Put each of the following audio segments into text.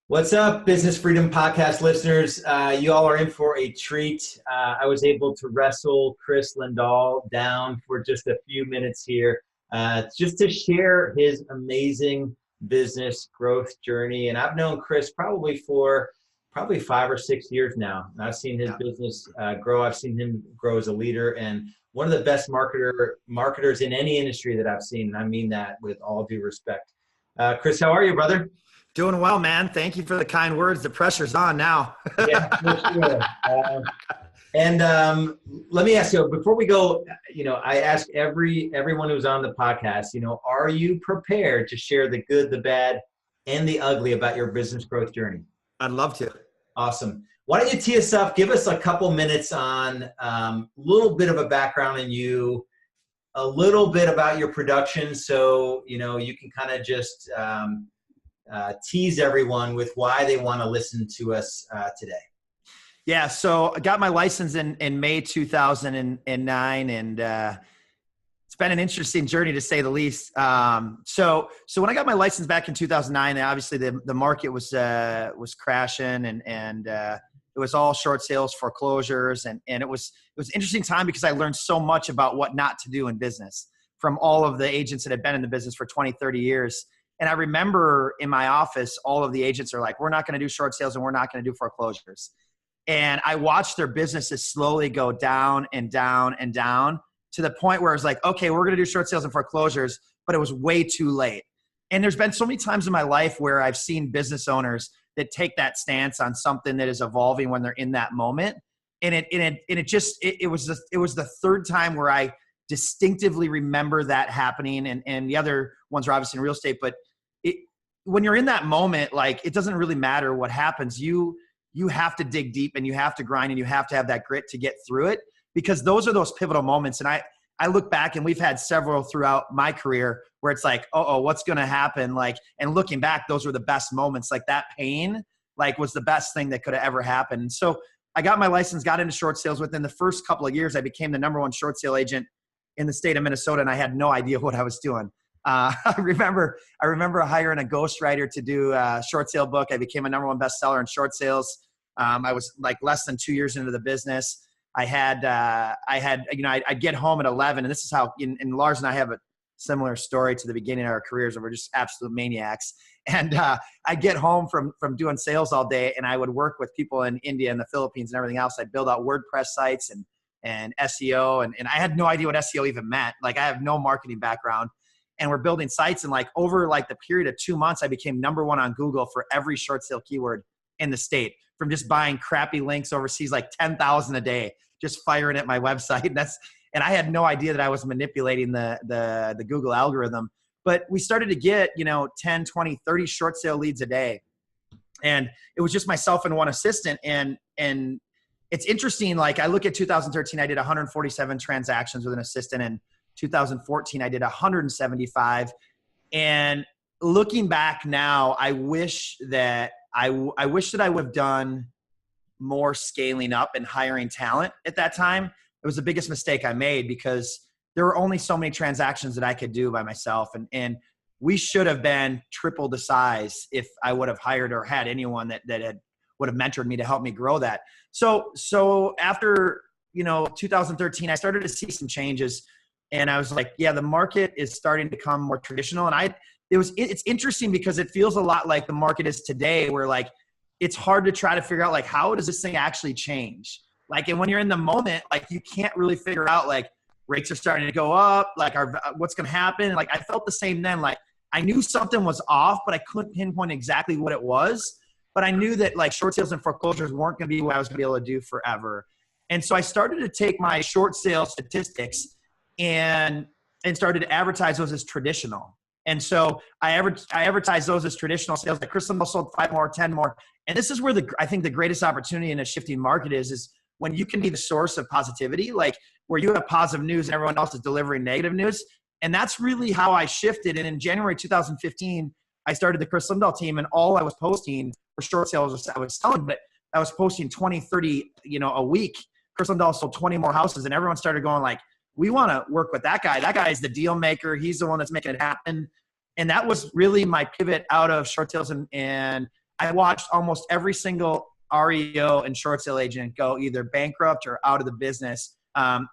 What's up, Business Freedom Podcast listeners? You all are in for a treat. I was able to wrestle Kris Lindahl down for just a few minutes here, just to share his amazing business growth journey. And I've known Kris probably for 5 or 6 years now. I've seen his business grow. I've seen him grow as a leader and one of the best marketers in any industry that I've seen. And I mean that with all due respect. Kris, how are you, brother? Doing well, man. Thank you for the kind words. The pressure's on now. Yeah, for sure. Let me ask you, before we go, I ask everyone who's on the podcast, are you prepared to share the good, the bad, and the ugly about your business growth journey? I'd love to. Awesome. Why don't you tee us up? Give us a couple minutes on a little bit of a background in you, a little bit about your production, so you can kind of just tease everyone with why they want to listen to us today. Yeah, so I got my license in May 2009, and it's been an interesting journey to say the least. So when I got my license back in 2009, obviously the market was crashing, and it was all short sales, foreclosures, and it was an interesting time because I learned so much about what not to do in business from all of the agents that had been in the business for 20, 30 years. And I remember in my office, all of the agents are like, we're not going to do short sales and we're not going to do foreclosures. And I watched their businesses slowly go down and down and down to the point where it's like, okay, we're going to do short sales and foreclosures, but it was way too late. And there's been so many times in my life where I've seen business owners that take that stance on something that is evolving when they're in that moment. And it was the third time where I distinctively remember that happening. And the other ones are obviously in real estate, but when you're in that moment, like, it doesn't really matter what happens. You have to dig deep and you have to grind and you have to have that grit to get through it, because those are those pivotal moments. And I look back, and we've had several throughout my career where it's like, what's going to happen? Like, and looking back, those were the best moments. Like, that pain, like, was the best thing that could have ever happened. And so I got my license, got into short sales. Within the first couple of years, I became the #1 short sale agent in the state of Minnesota, and I had no idea what I was doing. I remember hiring a ghostwriter to do a short sale book. I became a #1 bestseller in short sales. I was like less than 2 years into the business. I'd get home at 11, and this is how, and Lars and I have a similar story to the beginning of our careers, where we're just absolute maniacs. And I get home from doing sales all day, and I would work with people in India and the Philippines and everything else. I'd build out WordPress sites and SEO, and I had no idea what SEO even meant. Like, I have no marketing background. And we're building sites, and like over like the period of 2 months, I became #1 on Google for every short sale keyword in the state, from just buying crappy links overseas, like 10,000 a day, just firing at my website. And I had no idea that I was manipulating the Google algorithm. But we started to get, 10, 20, 30 short sale leads a day. And it was just myself and one assistant. And it's interesting. Like, I look at 2013, I did 147 transactions with an assistant, and 2014, I did 175. And looking back now, I wish that I would have done more scaling up and hiring talent at that time. It was the biggest mistake I made, because there were only so many transactions that I could do by myself. And we should have been triple the size if I would have hired or had anyone that would have mentored me to help me grow that. So after, 2013, I started to see some changes. And I was like, yeah, the market is starting to become more traditional. And it's interesting because it feels a lot like the market is today, where like, it's hard to try to figure out, like, how does this thing actually change? Like, and when you're in the moment, like, you can't really figure out, like, rates are starting to go up, like, what's going to happen. Like, I felt the same then. Like, I knew something was off, but I couldn't pinpoint exactly what it was. But I knew that like short sales and foreclosures weren't going to be what I was going to be able to do forever. And so I started to take my short sale statistics and started to advertise those as traditional. And so I advertised those as traditional sales. Like, Kris Lindahl sold 5 more, 10 more. And this is where I think the greatest opportunity in a shifting market is when you can be the source of positivity, like where you have positive news and everyone else is delivering negative news. And that's really how I shifted. And in January 2015, I started the Kris Lindahl team, and all I was posting for short sales I was selling, but I was posting 20, 30, a week. Kris Lindahl sold 20 more houses, and everyone started going like, we want to work with that guy. That guy is the deal maker. He's the one that's making it happen. And that was really my pivot out of short sales. And I watched almost every single REO and short sale agent go either bankrupt or out of the business.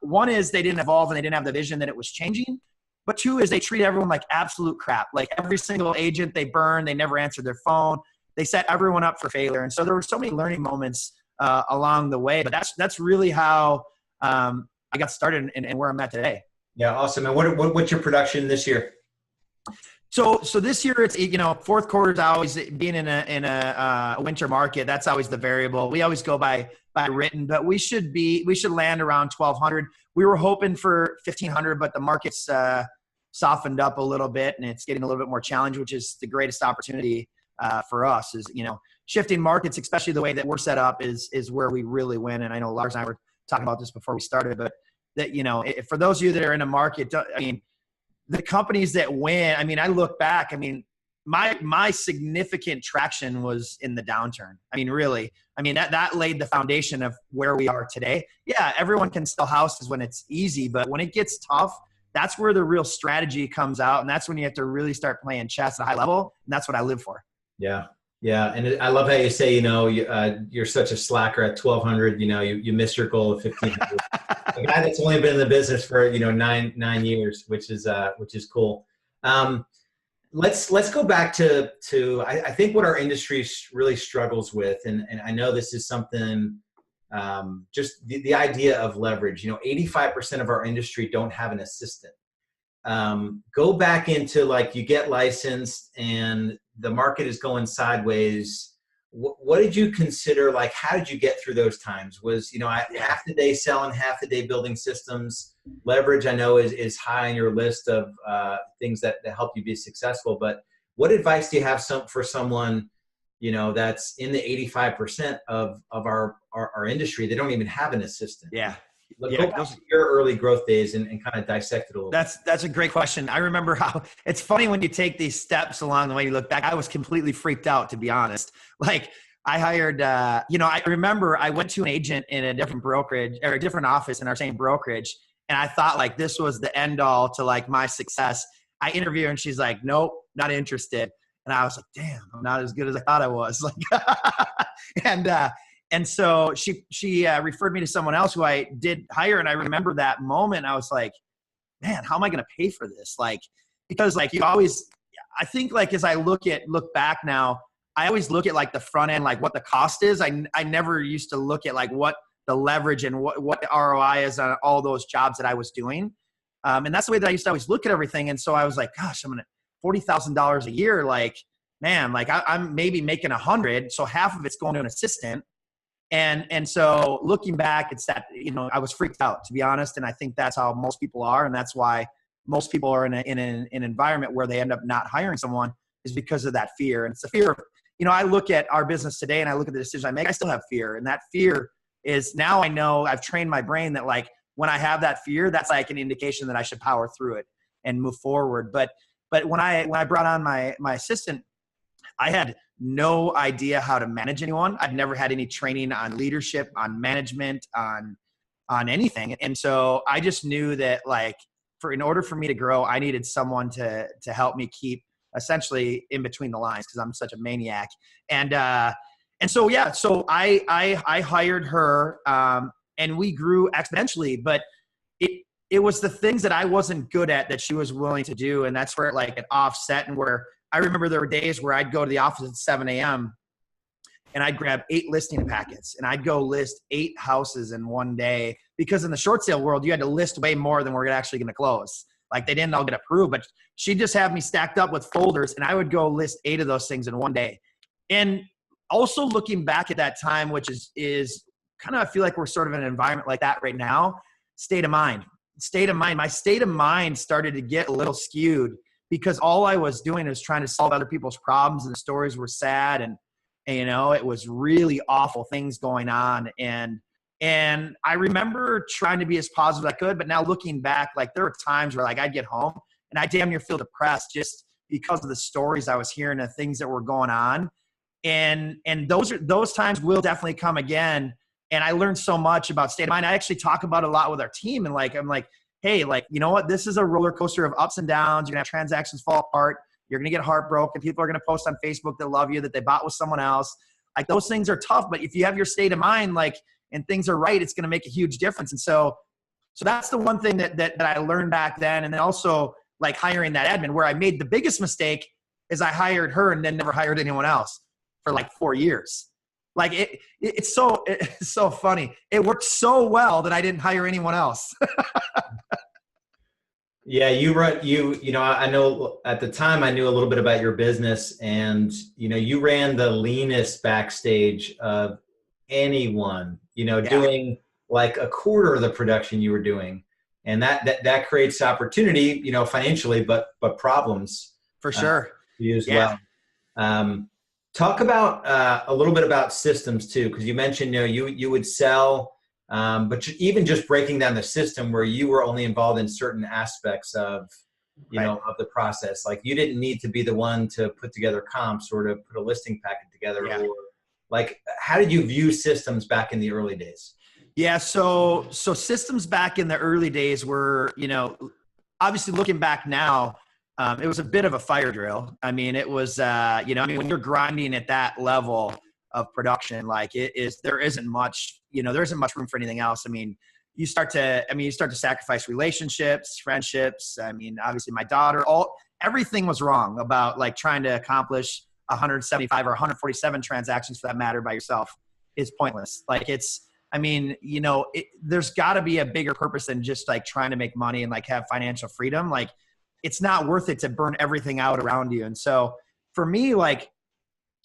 One is they didn't evolve and they didn't have the vision that it was changing. But two is they treat everyone like absolute crap. Like every single agent they burned, they never answered their phone. They set everyone up for failure. And so there were so many learning moments along the way. But that's really how I got started and where I'm at today. Yeah, awesome. And what's your production this year? So this year it's, fourth quarter is always being in a winter market. That's always the variable. We always go by written, but we should land around 1,200. We were hoping for 1,500, but the market's softened up a little bit and it's getting a little bit more challenged, which is the greatest opportunity for us is, shifting markets, especially the way that we're set up is where we really win. And I know Lars and I were talking about this before we started, but that, for those of you that are in a market, the companies that win, I look back, my significant traction was in the downturn. Really, that laid the foundation of where we are today. Yeah, everyone can sell houses when it's easy, but when it gets tough, that's where the real strategy comes out. And that's when you have to really start playing chess at a high level. And that's what I live for. Yeah. Yeah. And I love how you say, you're such a slacker at 1,200, you missed your goal of 1,500. A guy that's only been in the business for, 9 years, which is cool. Let's go back to I think what our industry really struggles with. And I know this is something, just the idea of leverage, 85% of our industry don't have an assistant. Go back into you get licensed and the market is going sideways. What did you consider? How did you get through those times? Was, half the day selling, half the day building systems? Leverage, I know, is high on your list of things that help you be successful. But what advice do you have for someone, that's in the 85% of our industry? They don't even have an assistant. Yeah. Go back to your early growth days and kind of dissect it a little bit. That's a great question. I remember how it's funny when you take these steps along the way, you look back, I was completely freaked out, to be honest. I hired, I remember I went to an agent in a different brokerage or a different office in our same brokerage. And I thought this was the end all to my success. I interviewed her and she's like, nope, not interested. And I was like, damn, I'm not as good as I thought I was. And so she referred me to someone else who I did hire. And I remember that moment. I was like, man, how am I going to pay for this? Because you always, I think as I look back now, I always look at the front end, what the cost is. I never used to look at what the leverage and what the ROI is on all those jobs that I was doing. And that's the way that I used to always look at everything. And so I was like, gosh, I'm going to $40,000 a year. I'm maybe making 100. So half of it's going to an assistant. And so looking back, it's that, I was freaked out, to be honest. And I think that's how most people are. And that's why most people are in an environment where they end up not hiring someone, is because of that fear. And it's the fear of, I look at our business today and I look at the decisions I make, I still have fear. And that fear is, now I know, I've trained my brain that when I have that fear, that's an indication that I should power through it and move forward. But when I brought on my assistant, I had no idea how to manage anyone. I'd never had any training on leadership, on management, on anything. And so I just knew that in order for me to grow, I needed someone to help me keep essentially in between the lines, because I'm such a maniac. And so, yeah, so I hired her and we grew exponentially, but it was the things that I wasn't good at that she was willing to do. And that's where it offset, and where I remember there were days where I'd go to the office at 7 a.m. and I'd grab 8 listing packets and I'd go list 8 houses in one day, because in the short sale world, you had to list way more than we're actually going to close. They didn't all get approved, but she just had me stacked up with folders and I would go list 8 of those things in one day. And also looking back at that time, which is kind of, I feel like we're sort of in an environment like that right now, state of mind. My state of mind started to get a little skewed, because all I was doing is trying to solve other people's problems, and the stories were sad, and it was really awful things going on. And I remember trying to be as positive as I could, but now looking back, there were times where I'd get home and I damn near feel depressed just because of the stories I was hearing and things that were going on. And those times will definitely come again. And I learned so much about state of mind. I actually talk about it a lot with our team. And I'm like, hey, you know what? This is a roller coaster of ups and downs. You're gonna have transactions fall apart. You're going to get heartbroken. People are going to post on Facebook that love you, that they bought with someone else. Like those things are tough, but if you have your state of mind, like, and things are right, it's going to make a huge difference. And so that's the one thing that I learned back then. And then also like hiring that admin, where I made the biggest mistake is I hired her and then never hired anyone else for like 4 years. Like it's so funny. It worked so well that I didn't hire anyone else. Yeah, I know at the time I knew a little bit about your business, and, you ran the leanest backstage of anyone, doing like a quarter of the production you were doing. And that creates opportunity, financially, but problems for sure for you as well. Talk about a little bit about systems too, because you mentioned, you would sell, but even just breaking down the system where you were only involved in certain aspects of, of the process. Like you didn't need to be the one to put together comps or to put a listing packet together. Or like, how did you view systems back in the early days? Yeah. So systems back in the early days were, obviously looking back now, it was a bit of a fire drill. I mean, it was, when you're grinding at that level of production, like there isn't much room for anything else. I mean, you start to sacrifice relationships, friendships. I mean, obviously my daughter, everything was wrong about like trying to accomplish 175 or 147 transactions for that matter by yourself is pointless. Like there's gotta be a bigger purpose than just like trying to make money and like have financial freedom. Like it's not worth it to burn everything out around you. And so for me, like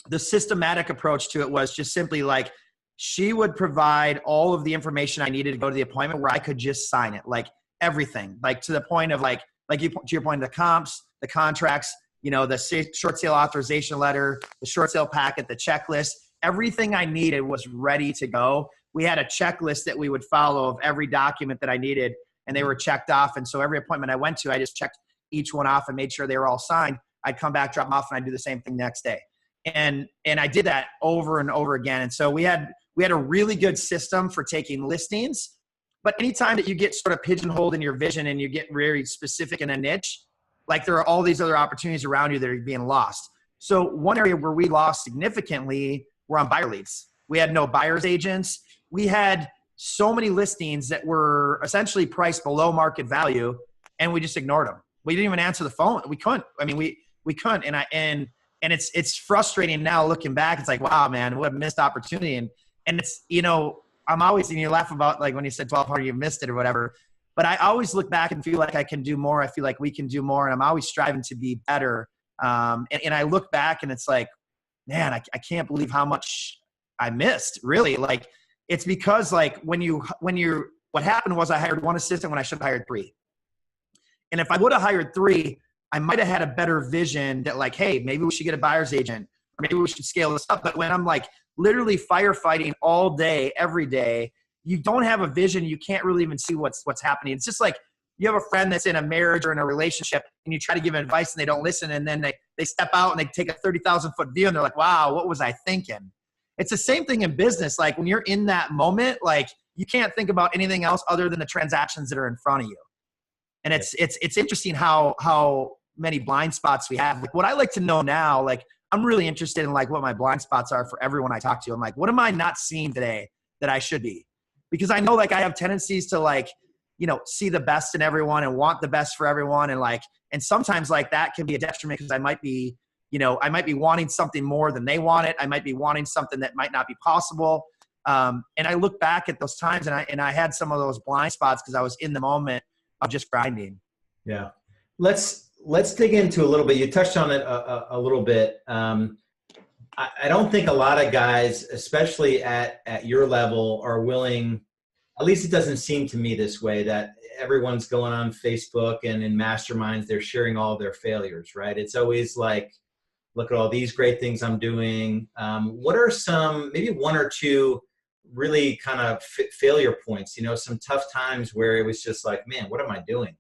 the systematic approach to it was just simply like, she would provide all of the information I needed to go to the appointment where I could just sign it, like everything, like to the point of like you, to your point, the comps, the contracts, the short sale authorization letter, the short sale packet, the checklist, everything I needed was ready to go. We had a checklist that we would follow of every document that I needed, and they were checked off. And so every appointment I went to, I just checked each one off and made sure they were all signed. I'd come back, drop them off, and I'd do the same thing next day. And I did that over and over again. And so we had a really good system for taking listings, but anytime that you get sort of pigeonholed in your vision and you get very specific in a niche, like there are all these other opportunities around you that are being lost. So one area where we lost significantly were on buyer leads. We had no buyer's agents. We had so many listings that were essentially priced below market value, and we just ignored them. We didn't even answer the phone. We couldn't. I mean, we couldn't. And it's frustrating now looking back. It's like, wow, man, what a missed opportunity. And it's, I'm always, you laugh about like when you said 1,200, you missed it or whatever. But I always look back and feel like I can do more. I feel like we can do more. And I'm always striving to be better. And I look back and it's like, man, I can't believe how much I missed, really. Like, it's because like what happened was I hired one assistant when I should have hired 3. And if I would have hired 3, I might have had a better vision that like, hey, maybe we should get a buyer's agent, or maybe we should scale this up. But when I'm like literally firefighting all day, every day, you don't have a vision. You can't really even see what's happening. It's just like you have a friend that's in a marriage or in a relationship and you try to give advice and they don't listen. And then they step out and they take a 30,000 foot view and they're like, wow, what was I thinking? It's the same thing in business. Like when you're in that moment, like you can't think about anything else other than the transactions that are in front of you. And it's interesting how many blind spots we have. Like what I like to know now, like I'm really interested in like what my blind spots are for everyone I talk to. I'm like, what am I not seeing today that I should be? Because I know like I have tendencies to like, see the best in everyone and want the best for everyone. And sometimes like that can be a detriment because I might be wanting something more than they want it. I might be wanting something that might not be possible. And I look back at those times and I had some of those blind spots because I was in the moment of just grinding. Yeah. Let's dig into a little bit. You touched on it a little bit. I don't think a lot of guys, especially at your level, are willing, at least it doesn't seem to me this way, that everyone's going on Facebook and in masterminds, they're sharing all of their failures, right? It's always like, look at all these great things I'm doing. What are maybe 1 or 2 really kind of failure points, some tough times where it was just like, man, what am I doing?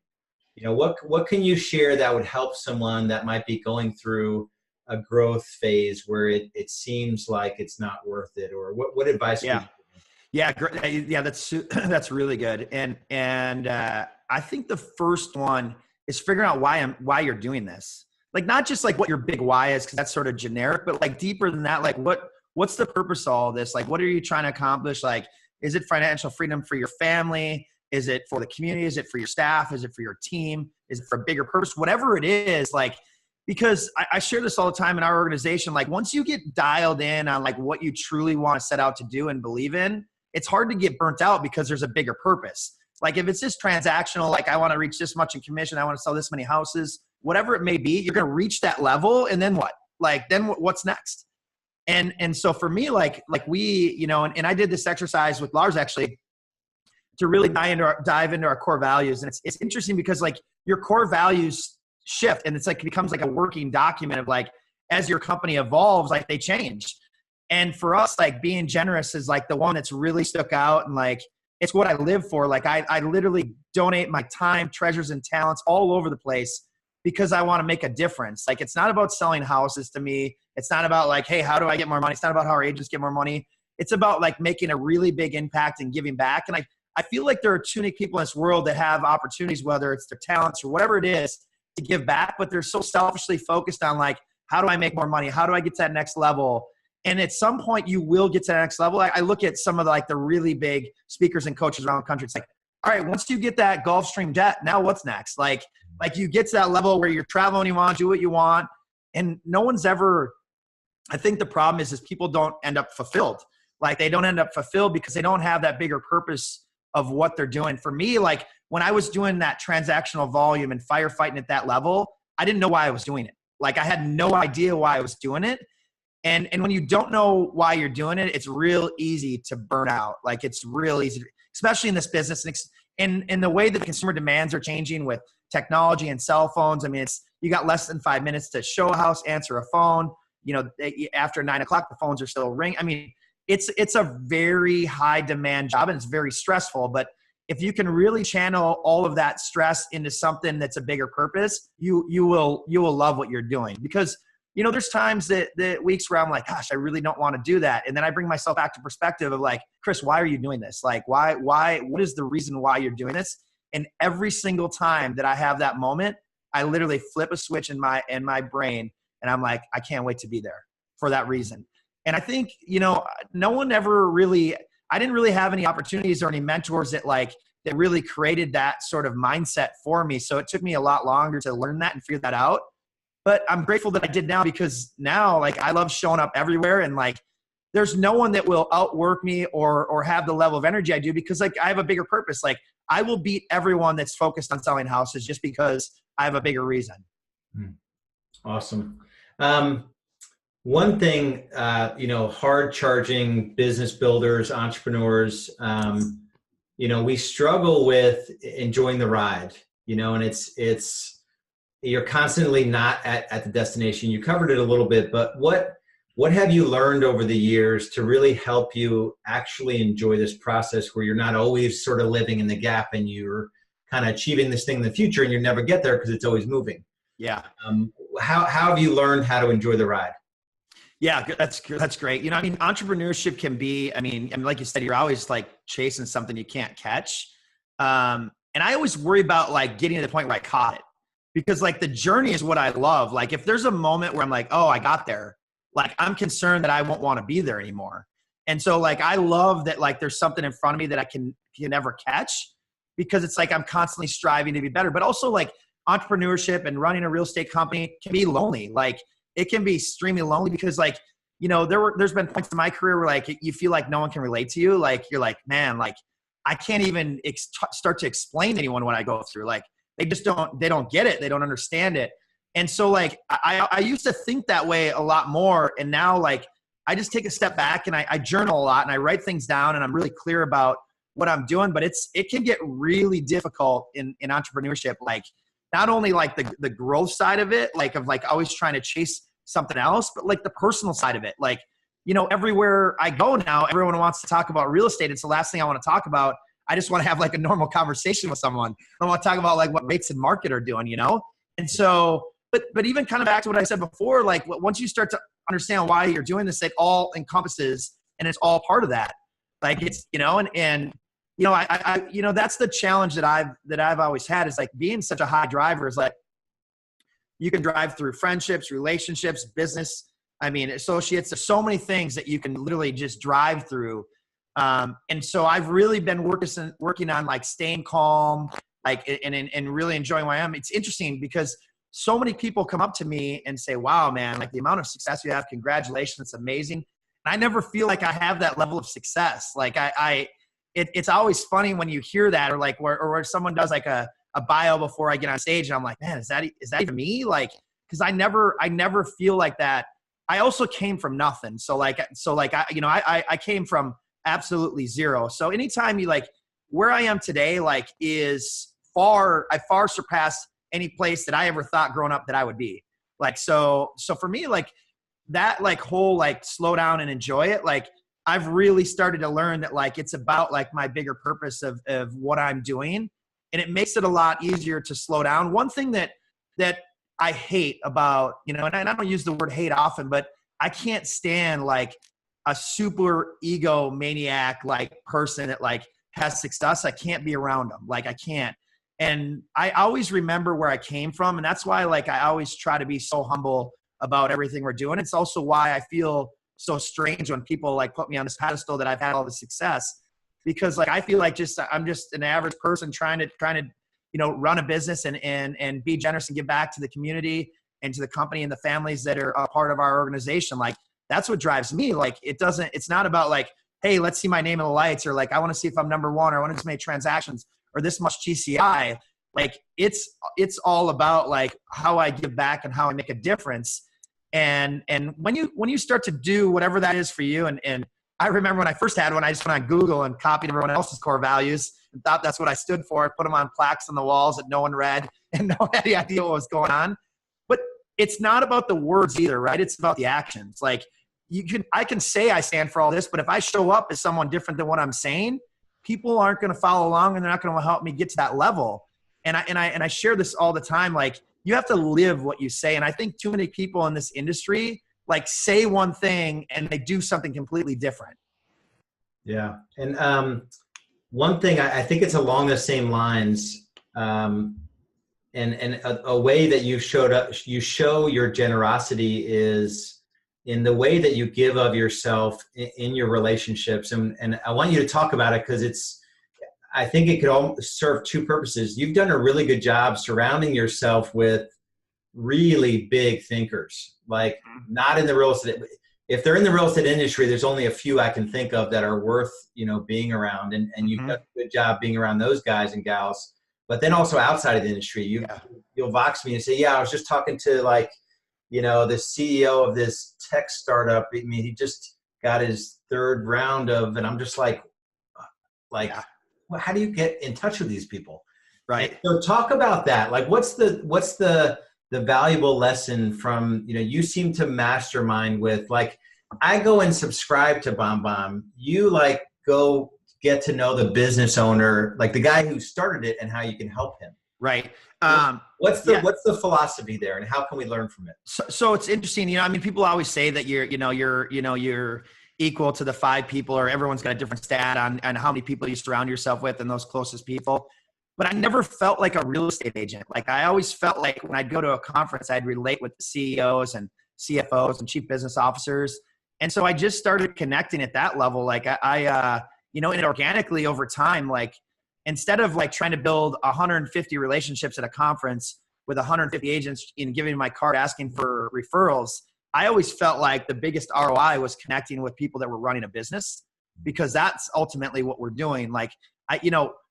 What can you share that would help someone that might be going through a growth phase where it seems like it's not worth it? Or what advice? Yeah. Yeah. Great. Yeah. That's really good. And I think the first one is figuring out why you're doing this. like not just like what your big why is, because that's sort of generic, but like deeper than that, like what's the purpose of all this? Like, what are you trying to accomplish? Like, is it financial freedom for your family? Is it for the community? Is it for your staff? Is it for your team? Is it for a bigger purpose? Whatever it is, like, because I share this all the time in our organization. Like, once you get dialed in on like what you truly want to set out to do and believe in, it's hard to get burnt out because there's a bigger purpose. Like if it's just transactional, like I want to reach this much in commission, I want to sell this many houses, whatever it may be, you're going to reach that level. And then what? Like, then what's next? And so for me, like we, you know, and I did this exercise with Lars actually to really dive into our core values. And it's interesting because like your core values shift, and it's like, it becomes like a working document of like, as your company evolves, like they change. And for us, like being generous is like the one that's really stuck out. And like, it's what I live for. Like I literally donate my time, treasures, and talents all over the place because I want to make a difference. Like, it's not about selling houses to me. It's not about like, hey, how do I get more money? It's not about how our agents get more money. It's about like making a really big impact and giving back. And I feel like there are too many people in this world that have opportunities, whether it's their talents or whatever it is, to give back, but they're so selfishly focused on like, how do I make more money? How do I get to that next level? And at some point you will get to that next level. I look at some of the really big speakers and coaches around the country. It's like, all right, once you get that Gulfstream jet, now what's next? Like you get to that level where you're traveling, you want, do what you want. And no one's ever, I think the problem is people don't end up fulfilled. Like they don't end up fulfilled because they don't have that bigger purpose of what they're doing. For me, like when I was doing that transactional volume and firefighting at that level, I didn't know why I was doing it. Like I had no idea why I was doing it. And when you don't know why you're doing it, it's real easy to burn out. Like it's real easy, especially in this business. And the way that the consumer demands are changing with technology and cell phones. I mean, you got less than 5 minutes to show a house, answer a phone. You know, after 9 o'clock, the phones are still ringing. I mean, it's a very high demand job and it's very stressful. But if you can really channel all of that stress into something that's a bigger purpose, you will love what you're doing. Because, you know, there's times that weeks where I'm like, gosh, I really don't want to do that. And then I bring myself back to perspective of like, Kris, why are you doing this? Like, what is the reason why you're doing this? And every single time that I have that moment, I literally flip a switch in my brain and I'm like, I can't wait to be there for that reason. And I think, you know, I didn't really have any opportunities or any mentors that really created that sort of mindset for me. So it took me a lot longer to learn that and figure that out. But I'm grateful that I did now, because now like I love showing up everywhere, and like there's no one that will outwork me or have the level of energy I do, because like I have a bigger purpose. Like I will beat everyone that's focused on selling houses just because I have a bigger reason. Awesome. One thing, you know, hard charging business builders, entrepreneurs, you know, we struggle with enjoying the ride, you know, and you're constantly not at the destination. You covered it a little bit, but what have you learned over the years to really help you actually enjoy this process where you're not always sort of living in the gap and you're kind of achieving this thing in the future and you never get there because it's always moving? Yeah. How have you learned how to enjoy the ride? Yeah, that's great. You know, I mean, entrepreneurship can be, I mean, like you said, you're always like chasing something you can't catch. And I always worry about like getting to the point where I caught it, because like the journey is what I love. Like if there's a moment where I'm like, oh, I got there, like I'm concerned that I won't want to be there anymore. And so like, I love that like there's something in front of me that I can never catch, because it's like I'm constantly striving to be better. But also like entrepreneurship and running a real estate company can be lonely. Like it can be extremely lonely, because like, you know, there's been points in my career where like you feel like no one can relate to you. Like you're like, man, like I can't even start to explain to anyone what I go through. Like they don't get it. They don't understand it. And so like, I used to think that way a lot more. And now like, I just take a step back and I journal a lot and I write things down and I'm really clear about what I'm doing. But it can get really difficult in entrepreneurship. Like not only like the growth side of it, like of like always trying to chase something else, but like the personal side of it. Like, you know, everywhere I go now, everyone wants to talk about real estate. It's the last thing I want to talk about. I just want to have like a normal conversation with someone. I want to talk about like what rates and market are doing, you know? And so, but even kind of back to what I said before, like once you start to understand why you're doing this, it all encompasses and it's all part of that. Like it's, you know, and you know, I you know, that's the challenge that I've always had, is like being such a high driver is like, You can drive through friendships, relationships, business. I mean, associates. There's so many things that you can literally just drive through. And so I've really been working on like staying calm, like, and really enjoying who I am. It's interesting because so many people come up to me and say, wow, man, like the amount of success you have, congratulations. It's amazing. And I never feel like I have that level of success. Like it's always funny when you hear that, or like where someone does like a bio before I get on stage, and I'm like, man, is that even me? Like, cause I never feel like that. I also came from nothing. So I came from absolutely zero. So anytime you like where I am today, like I far surpassed any place that I ever thought growing up that I would be. Like, so for me, like that, like whole, like slow down and enjoy it. Like I've really started to learn that like, it's about like my bigger purpose of what I'm doing. And it makes it a lot easier to slow down. One thing that I hate about, and I don't use the word hate often, but I can't stand like a super ego maniac, like person that like has success. I can't be around them. Like I can't. And I always remember where I came from. And that's why like I always try to be so humble about everything we're doing. It's also why I feel so strange when people like put me on this pedestal that I've had all the success, because like I feel like I'm just an average person trying to run a business and be generous and give back to the community and to the company and the families that are a part of our organization. Like that's what drives me. Like it's not about like, hey, let's see my name in the lights, or like I want to see if I'm number one, or I want to make transactions or this much GCI. Like it's all about like how I give back and how I make a difference. And when you start to do whatever that is for you, and I remember when I first had one, I just went on Google and copied everyone else's core values and thought that's what I stood for. I put them on plaques on the walls that no one read and no one had any idea what was going on. But it's not about the words either, right? It's about the actions. Like I can say I stand for all this, but if I show up as someone different than what I'm saying, people aren't going to follow along, and they're not going to help me get to that level. And I share this all the time. Like you have to live what you say. And I think too many people in this industry like say one thing and they do something completely different. Yeah. And one thing, I think it's along the same lines, and a way that you show your generosity is in the way that you give of yourself in your relationships. And I want you to talk about it because I think it could all serve two purposes. You've done a really good job surrounding yourself with really big thinkers, like not in the real estate. If they're in the real estate industry, there's only a few I can think of that are worth, being around. And you've done a good job being around those guys and gals. But then also outside of the industry, you'll Vox me and say, yeah, I was just talking to like, the CEO of this tech startup. I mean, he just got his third round and I'm just like, well, how do you get in touch with these people? Right. And so talk about that. Like, what's the valuable lesson from, you seem to mastermind with, like, I go and subscribe to BombBomb. You like go get to know the business owner, like the guy who started it, and how you can help him. Right. What's the philosophy there, and how can we learn from it? So it's interesting. I mean, people always say that you're equal to the 5 people, or everyone's got a different stat on how many people you surround yourself with and those closest people. But I never felt like a real estate agent. Like I always felt like when I'd go to a conference, I'd relate with the CEOs and CFOs and chief business officers. And so I just started connecting at that level. Like and organically over time, like instead of like trying to build 150 relationships at a conference with 150 agents and giving my card asking for referrals, I always felt like the biggest ROI was connecting with people that were running a business, because that's ultimately what we're doing. Like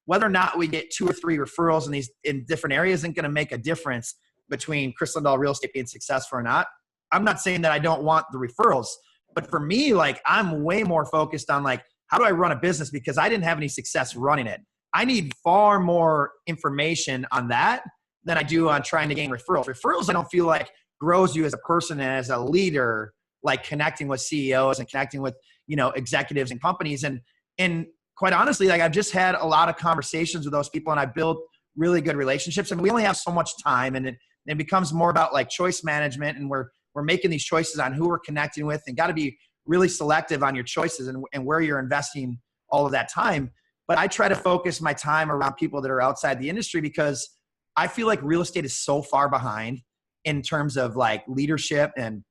whether or not we get 2 or 3 referrals in different areas isn't going to make a difference between Kris Lindahl Real Estate being successful or not. I'm not saying that I don't want the referrals, but for me, like I'm way more focused on like, how do I run a business? Because I didn't have any success running it. I need far more information on that than I do on trying to gain referrals. Referrals, I don't feel like grows you as a person and as a leader, like connecting with CEOs and connecting with, executives and companies. And quite honestly, like I've just had a lot of conversations with those people, and I built really good relationships, and we only have so much time, and it becomes more about like choice management. And we're making these choices on who we're connecting with, and got to be really selective on your choices and where you're investing all of that time. But I try to focus my time around people that are outside the industry, because I feel like real estate is so far behind. in terms of like leadership. And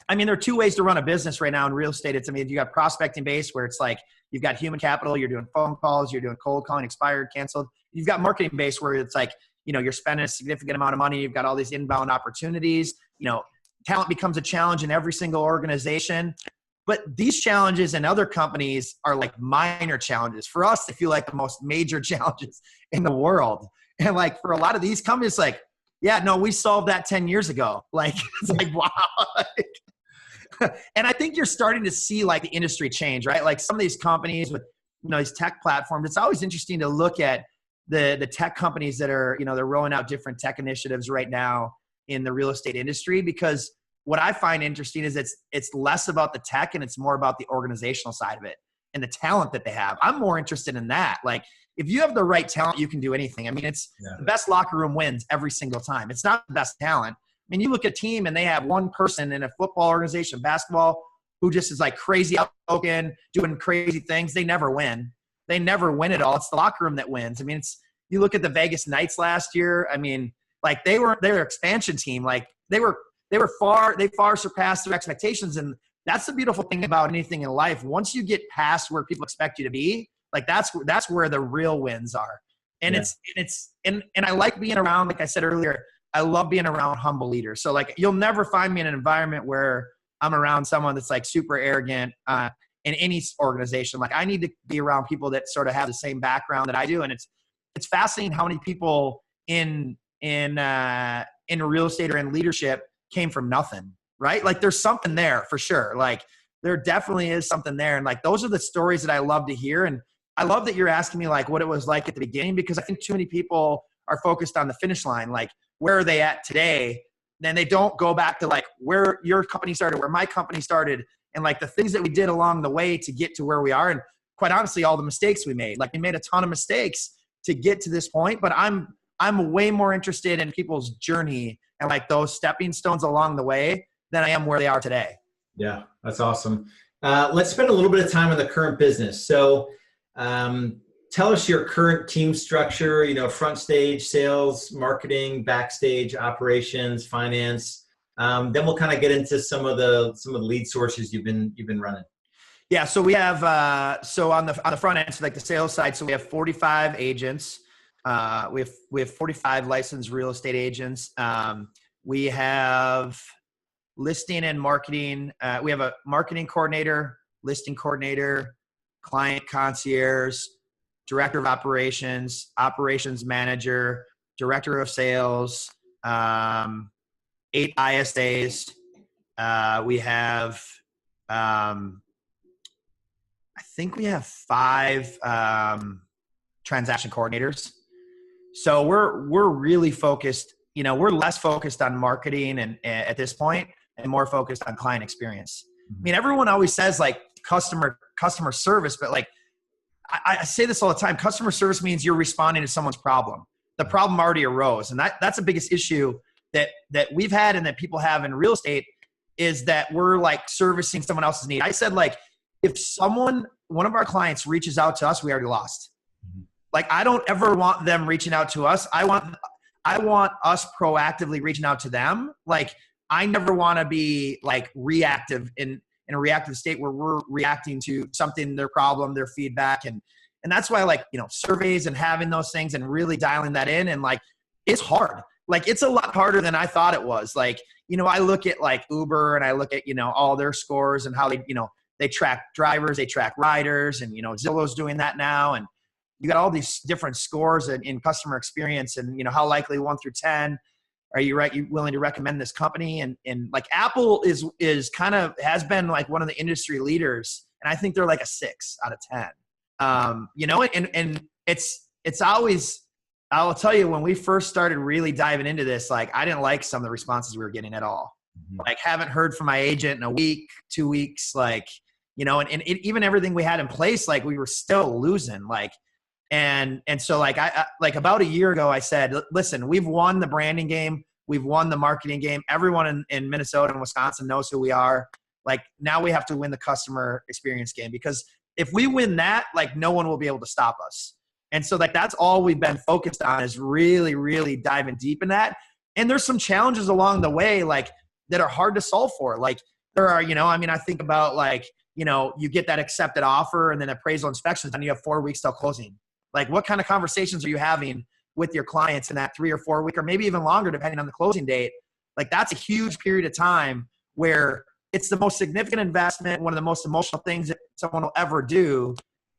I mean, there are two ways to run a business right now in real estate. I mean, you got prospecting based where it's like, you've got human capital, you're doing phone calls, you're doing cold calling, expired, canceled. You've got marketing based where it's like, you're spending a significant amount of money. You've got all these inbound opportunities. Talent becomes a challenge in every single organization. But these challenges in other companies are like minor challenges. For us, they feel like the most major challenges in the world. And like for a lot of these companies, like, yeah, no, we solved that 10 years ago. Like, it's like, wow. And I think you're starting to see like the industry change, right? Like some of these companies with, these tech platforms, it's always interesting to look at the tech companies that are, they're rolling out different tech initiatives right now in the real estate industry, because what I find interesting is it's less about the tech and it's more about the organizational side of it and the talent that they have. I'm more interested in that. Like if you have the right talent, you can do anything. I mean, the best locker room wins every single time. It's not the best talent. I mean, you look at a team and they have one person in a football organization, basketball, who just is like crazy outspoken, doing crazy things. They never win. They never win it all. It's the locker room that wins. I mean, you look at the Vegas Knights last year. I mean, like they were an expansion team. Like they far surpassed their expectations. And that's the beautiful thing about anything in life. Once you get past where people expect you to be, like that's where the real wins are. And and I like being around, like I said earlier, I love being around humble leaders. So like you'll never find me in an environment where I'm around someone that's like super arrogant in any organization. Like I need to be around people that sort of have the same background that I do. And it's fascinating how many people in real estate or in leadership came from nothing, right? Like there's something there for sure. Like there definitely is something there. And like, those are the stories that I love to hear. And I love that you're asking me like what it was like at the beginning, because I think too many people are focused on the finish line. Like where are they at today? Then they don't go back to like where your company started, where my company started, and like the things that we did along the way to get to where we are. And quite honestly, all the mistakes we made, like we made a ton of mistakes to get to this point, but I'm way more interested in people's journey and like those stepping stones along the way than I am where they are today. Yeah, that's awesome. Let's spend a little bit of time on the current business. So tell us your current team structure, front stage, sales, marketing, backstage, operations, finance. Then we'll kind of get into some of the lead sources you've been running. Yeah. So we have, so on the front end, so like the sales side, so we have 45 agents. We have 45 licensed real estate agents. We have listing and marketing. We have a marketing coordinator, listing coordinator, client concierge, director of operations, operations manager, director of sales, 8 ISAs. We have, I think we have 5 transaction coordinators. So we're really focused, we're less focused on marketing and at this point and more focused on client experience. I mean, everyone always says like customer service, but like I say this all the time, customer service means you're responding to someone's problem. The problem already arose. And that's the biggest issue that we've had and that people have in real estate is that we're like servicing someone else's need. I said like, if one of our clients reaches out to us, we already lost. Like, I don't ever want them reaching out to us. I want us proactively reaching out to them. Like, I never want to be like reactive in a reactive state where we're reacting to something, their problem, their feedback. And that's why like, surveys and having those things and really dialing that in. And like, it's hard. Like, it's a lot harder than I thought it was. Like, I look at like Uber and I look at, all their scores and how they track drivers, they track riders, and, Zillow's doing that now. And you got all these different scores in customer experience and, how likely 1 through 10 are you willing to recommend this company? And like Apple is kind of has been like one of the industry leaders. And I think they're like a 6 out of 10. And it's always, I'll tell you, when we first started really diving into this, like I didn't like some of the responses we were getting at all. Mm-hmm. Like, haven't heard from my agent in a week, 2 weeks, like, and even everything we had in place, like we were still losing, like, and so like I like about a year ago, I said, listen, we've won the branding game. We've won the marketing game. Everyone in Minnesota and Wisconsin knows who we are. Like, now we have to win the customer experience game, because if we win that, like no one will be able to stop us. And so like, that's all we've been focused on, is really, really diving deep in that. And there's some challenges along the way, like that are hard to solve for. Like there are, I think about like, you get that accepted offer and then appraisal inspections and you have 4 weeks till closing. Like what kind of conversations are you having with your clients in that 3 or 4 week, or maybe even longer, depending on the closing date? Like that's a huge period of time where it's the most significant investment, one of the most emotional things that someone will ever do.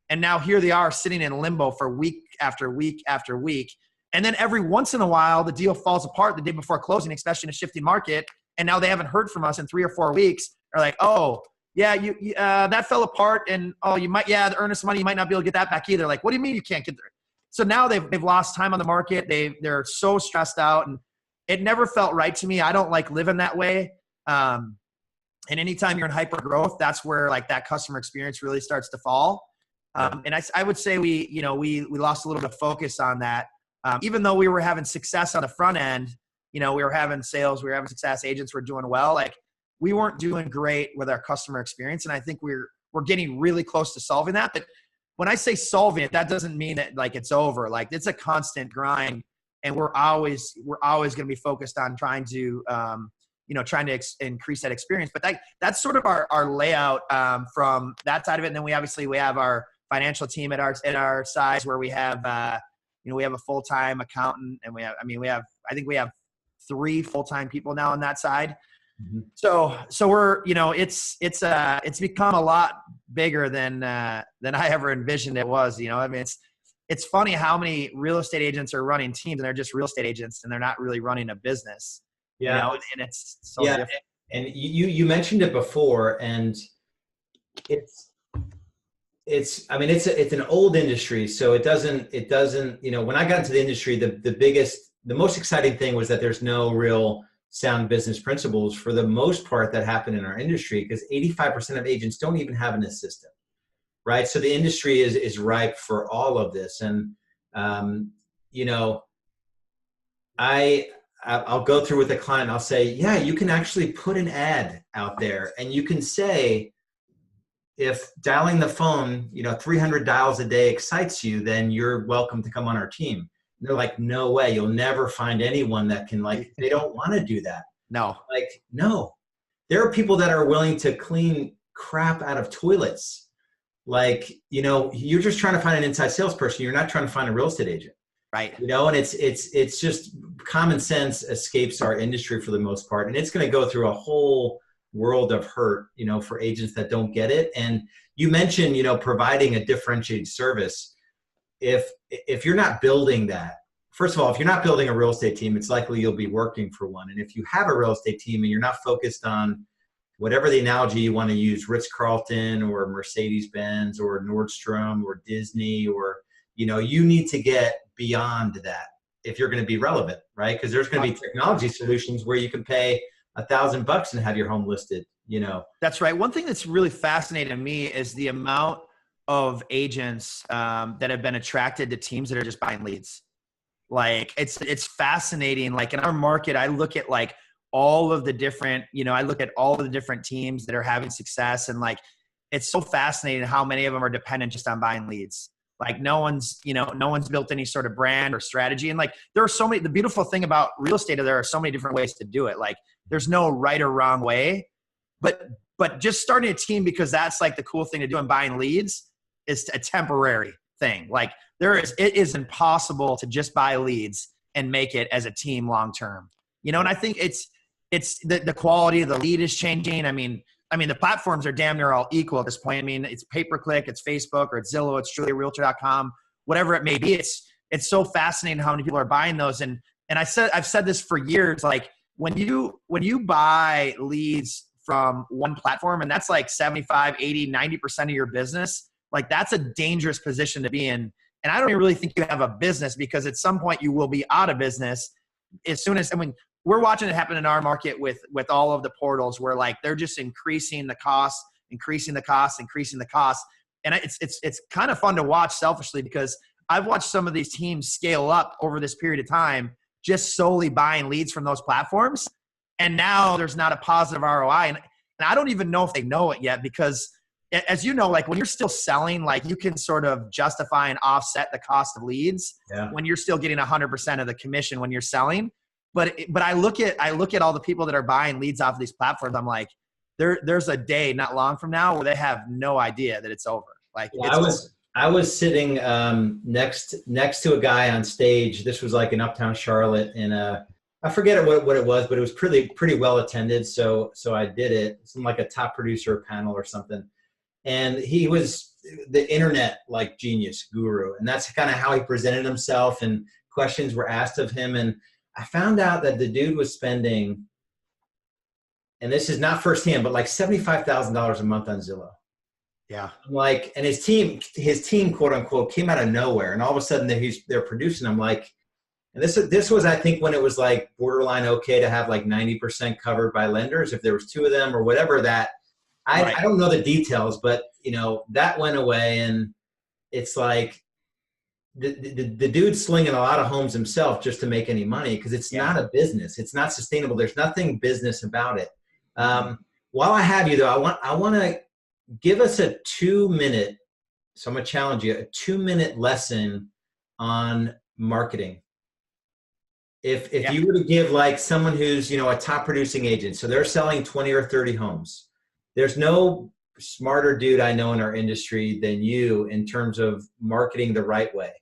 And now here they are sitting in limbo for week after week after week. And then every once in a while, the deal falls apart the day before closing, especially in a shifting market. And now they haven't heard from us in 3 or 4 weeks. They're like, oh, yeah, you that fell apart. And the earnest money, you might not be able to get that back either. Like, what do you mean you can't get there? So now they've lost time on the market. They're so stressed out. And it never felt right to me. I don't like living that way. And anytime you're in hyper growth, that's where like that customer experience really starts to fall. And I would say we lost a little bit of focus on that. Even though we were having success on the front end, we were having sales, we were having success, agents were doing well. Like we weren't doing great with our customer experience. And I think we're getting really close to solving that. But when I say solving it, that doesn't mean that like it's over. Like it's a constant grind, and we're always going to be focused on trying to, increase that experience. But that's sort of our layout from that side of it. And then we have our financial team at our size where we have, we have a full-time accountant, and we have 3 full-time people now on that side. Mm-hmm. So we're, it's become a lot bigger than I ever envisioned it was. It's funny how many real estate agents are running teams and they're just real estate agents and they're not really running a business. Yeah. And it's so different. And you mentioned it before, and it's an old industry. So it doesn't, when I got into the industry, the most exciting thing was that there's no real sound business principles for the most part that happen in our industry, because 85% of agents don't even have an assistant, right? So the industry is ripe for all of this. And, I'll go through with a client and I'll say, yeah, you can actually put an ad out there and you can say, if dialing the phone, 300 dials a day excites you, then you're welcome to come on our team. And they're like, no way. You'll never find anyone that can they don't want to do that. No. No. There are people that are willing to clean crap out of toilets. You're just trying to find an inside salesperson. You're not trying to find a real estate agent. Right. And it's just common sense escapes our industry for the most part. And it's going to go through a whole world of hurt, for agents that don't get it. And you mentioned, providing a differentiated service. If you're not building that, first of all, if you're not building a real estate team, it's likely you'll be working for one. And if you have a real estate team and you're not focused on whatever the analogy you want to use, Ritz-Carlton or Mercedes-Benz or Nordstrom or Disney, or, you need to get beyond that if you're going to be relevant, right? Because there's going to be technology solutions where you can pay $1,000 and have your home listed, That's right. One thing that's really fascinating to me is the amount of agents that have been attracted to teams that are just buying leads. Like it's fascinating. Like in our market, I look at all of the different, I look at all of the different teams that are having success, and it's so fascinating how many of them are dependent just on buying leads. No one's built any sort of brand or strategy. And there are so many, the beautiful thing about real estate, there are so many different ways to do it. There's no right or wrong way, but just starting a team, because that's the cool thing to do, and buying leads is a temporary thing. It is impossible to just buy leads and make it as a team long-term, and I think it's the quality of the lead is changing. I mean, the platforms are damn near all equal at this point. It's pay-per-click, it's Facebook, or it's Zillow, it's JuliaRealtor.com, whatever it may be. It's so fascinating how many people are buying those. And I've said this for years, when you buy leads from one platform, and that's 75, 80, 90% of your business, that's a dangerous position to be in. And I don't even really think you have a business, because at some point you will be out of business as soon as, we're watching it happen in our market with all of the portals where they're just increasing the cost. And it's kind of fun to watch selfishly, because I've watched some of these teams scale up over this period of time, just solely buying leads from those platforms. And now there's not a positive ROI. And I don't even know if they know it yet, because as you know, when you're still selling, you can sort of justify and offset the cost of leads when you're still getting 100% of the commission when you're selling. but I look at all the people that are buying leads off of these platforms. I'm like, there's a day not long from now where they have no idea that it's over. Like Yeah, I was sitting next to a guy on stage. This was like in Uptown Charlotte, and I forget what it was, but it was pretty well attended. So I did it. Some like a top producer panel or something, and he was the internet like genius guru, and that's kind of how he presented himself. And questions were asked of him, and I found out that the dude was spending, and this is not firsthand, but like $75,000 a month on Zillow. Yeah. Like, and his team, quote unquote, came out of nowhere, and all of a sudden they're producing. I'm like, and this was, I think, when it was like borderline okay to have like 90% covered by lenders if there was two of them or whatever. That I don't know the details, but that went away, and it's like the dude's slinging a lot of homes himself just to make any money, because it's not a business. It's not sustainable. There's nothing business about it. While I have you though, I want to give us a 2-minute, so I'm going to challenge you, a 2-minute lesson on marketing. If you were to give like someone who's, a top producing agent, so they're selling 20 or 30 homes, there's no smarter dude I know in our industry than you in terms of marketing the right way.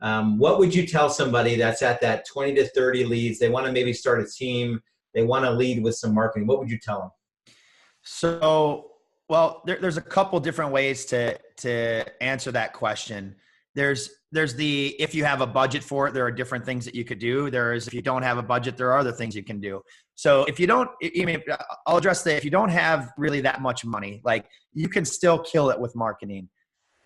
What would you tell somebody that's at that 20 to 30 leads? They want to maybe start a team. They want to lead with some marketing. What would you tell them? So, well, there's a couple different ways to answer that question. There's the, if you have a budget for it, there are different things that you could do. If you don't have a budget, there are other things you can do. So if you don't, I'll address if you don't have really that much money, like you can still kill it with marketing.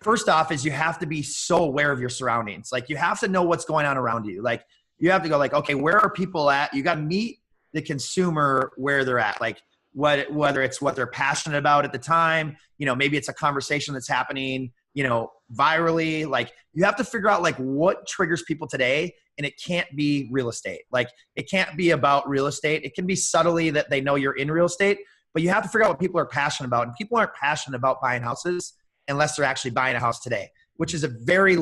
First off is you have to be so aware of your surroundings. Like you have to know what's going on around you. Like you have to go like, okay, where are people at? You got to meet the consumer where they're at. Like whether it's what they're passionate about at the time, maybe it's a conversation that's happening, virally. Like you have to figure out like what triggers people today, and it can't be real estate. Like it can't be about real estate. It can be subtly that they know you're in real estate, but you have to figure out what people are passionate about. And people aren't passionate about buying houses unless they're actually buying a house today, which is a very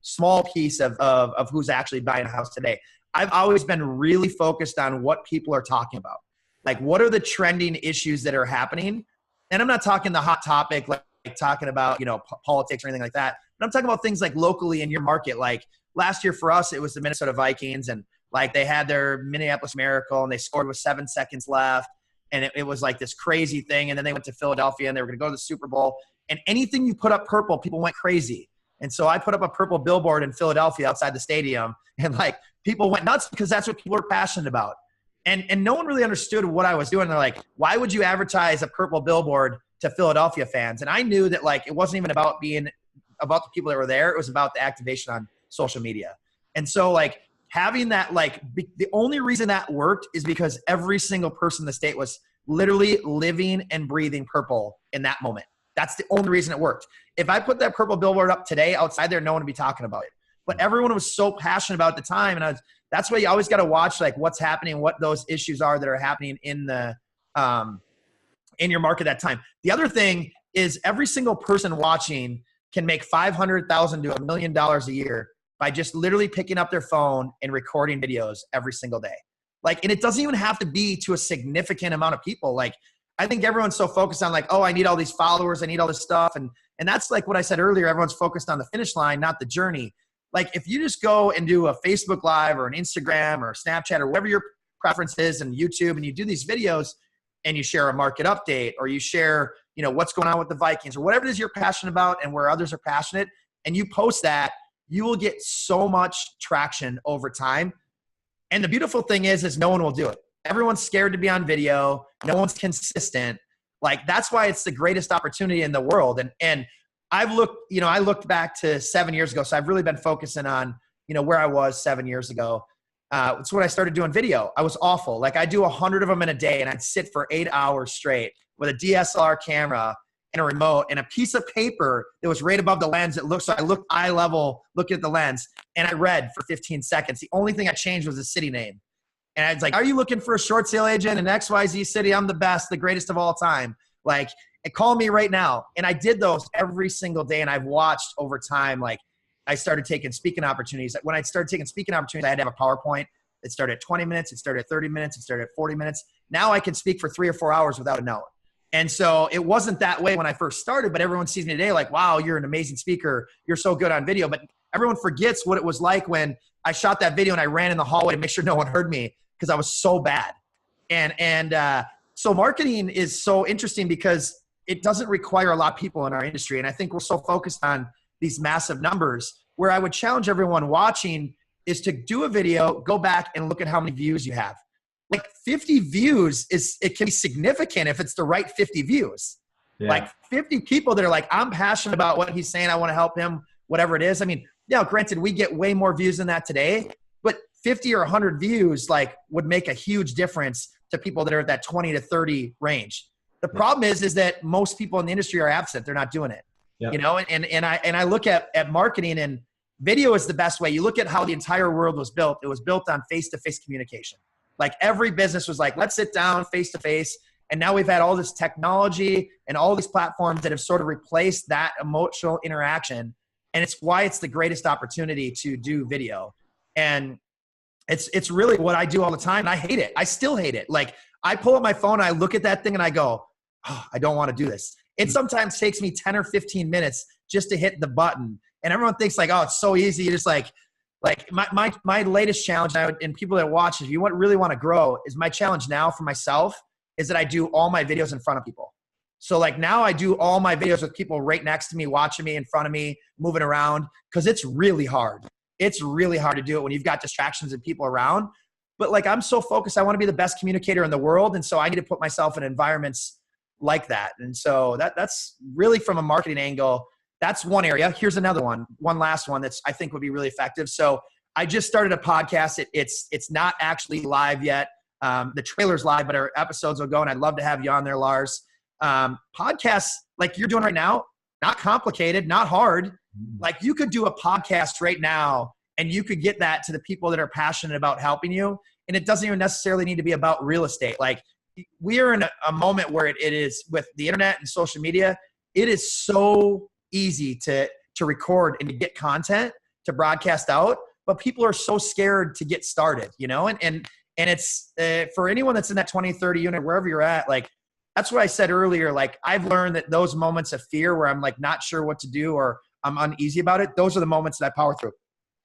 small piece of who's actually buying a house today. I've always been really focused on what people are talking about. Like, what are the trending issues that are happening? And I'm not talking the hot topic, like talking about, politics or anything like that. But I'm talking about things like locally in your market. Like last year for us, it was the Minnesota Vikings, and like they had their Minneapolis Miracle, and they scored with 7 seconds left. And it was like this crazy thing. And then they went to Philadelphia, and they were going to go to the Super Bowl. And anything you put up purple, people went crazy. And so I put up a purple billboard in Philadelphia outside the stadium, and like people went nuts because that's what people are passionate about. And no one really understood what I was doing. They're like, why would you advertise a purple billboard to Philadelphia fans? And I knew that like it wasn't even about being about the people that were there. It was about the activation on social media. And so like having that, like the only reason that worked is because every single person in the state was literally living and breathing purple in that moment. That's the only reason it worked. If I put that purple billboard up today outside there, no one would be talking about it. But everyone was so passionate about it at the time. And that's why you always got to watch like what's happening, what those issues are that are happening in the in your market at that time. The other thing is every single person watching can make $500,000 to $1 million a year by just literally picking up their phone and recording videos every single day. Like, and it doesn't even have to be to a significant amount of people. Like, I think everyone's so focused on like, oh, I need all these followers, I need all this stuff. And that's like what I said earlier, everyone's focused on the finish line, not the journey. Like if you just go and do a Facebook Live or an Instagram or a Snapchat or whatever your preference is, and YouTube, and you do these videos and you share a market update, or you share, what's going on with the Vikings, or whatever it is you're passionate about and where others are passionate, and you post that, you will get so much traction over time. And the beautiful thing is no one will do it. Everyone's scared to be on video. No one's consistent. Like that's why it's the greatest opportunity in the world. And I've looked, I looked back to 7 years ago. So I've really been focusing on, where I was 7 years ago. It's when I started doing video. I was awful. Like I do 100 of them in a day, and I'd sit for 8 hours straight with a DSLR camera and a remote and a piece of paper that was right above the lens. So I looked eye level, looking at the lens, and I read for 15 seconds. The only thing I changed was the city name. And I was like, are you looking for a short sale agent in XYZ city? I'm the best, the greatest of all time. Like, call me right now. And I did those every single day. And I've watched over time, like I started taking speaking opportunities. When I started taking speaking opportunities, I had to have a PowerPoint. It started at 20 minutes. It started at 30 minutes. It started at 40 minutes. Now I can speak for 3 or 4 hours without a note. And so it wasn't that way when I first started, but everyone sees me today like, wow, you're an amazing speaker. You're so good on video. But everyone forgets what it was like when I shot that video and I ran in the hallway to make sure no one heard me because I was so bad. So marketing is so interesting because it doesn't require a lot of people in our industry. And I think we're so focused on these massive numbers. Where I would challenge everyone watching is to do a video, go back and look at how many views you have. Like 50 views it can be significant if it's the right 50 views. Yeah. Like 50 people that are like, I'm passionate about what he's saying. I want to help him, whatever it is. I mean, yeah, granted, we get way more views than that today, but 50 or 100 views like would make a huge difference to people that are at that 20 to 30 range. The problem is that most people in the industry are absent. They're not doing it. Yep. You know, and I look at marketing, and video is the best way. You look at how the entire world was built. It was built on face-to-face communication. Like every business was like, let's sit down face-to-face. And now we've had all this technology and all these platforms that have sort of replaced that emotional interaction. And it's why it's the greatest opportunity to do video. And it's really what I do all the time. And I hate it. I still hate it. Like I pull up my phone, I look at that thing and I go, oh, I don't want to do this. It sometimes takes me 10 or 15 minutes just to hit the button. And everyone thinks like, oh, it's so easy. You just like my latest challenge now, and people that watch, if you really want to grow, is my challenge now for myself is that I do all my videos in front of people. So like now I do all my videos with people right next to me, watching me, in front of me, moving around, because it's really hard. It's really hard to do it when you've got distractions and people around. But like I'm so focused, I want to be the best communicator in the world. And so I need to put myself in environments like that. And so that's really from a marketing angle. That's one area. Here's another one last one that's I think would be really effective. So I just started a podcast. It's not actually live yet. The trailer's live, but our episodes will go, and I'd love to have you on there, Lars. Podcasts like you're doing right now, not complicated, not hard. Like you could do a podcast right now and you could get that to the people that are passionate about helping you. And it doesn't even necessarily need to be about real estate. Like we are in a moment where it is with the internet and social media. It is so easy to record and to get content to broadcast out, but people are so scared to get started, you know? And it's for anyone that's in that 20, 30 unit, wherever you're at, like, that's what I said earlier. Like I've learned that those moments of fear where I'm like not sure what to do or I'm uneasy about it, those are the moments that I power through.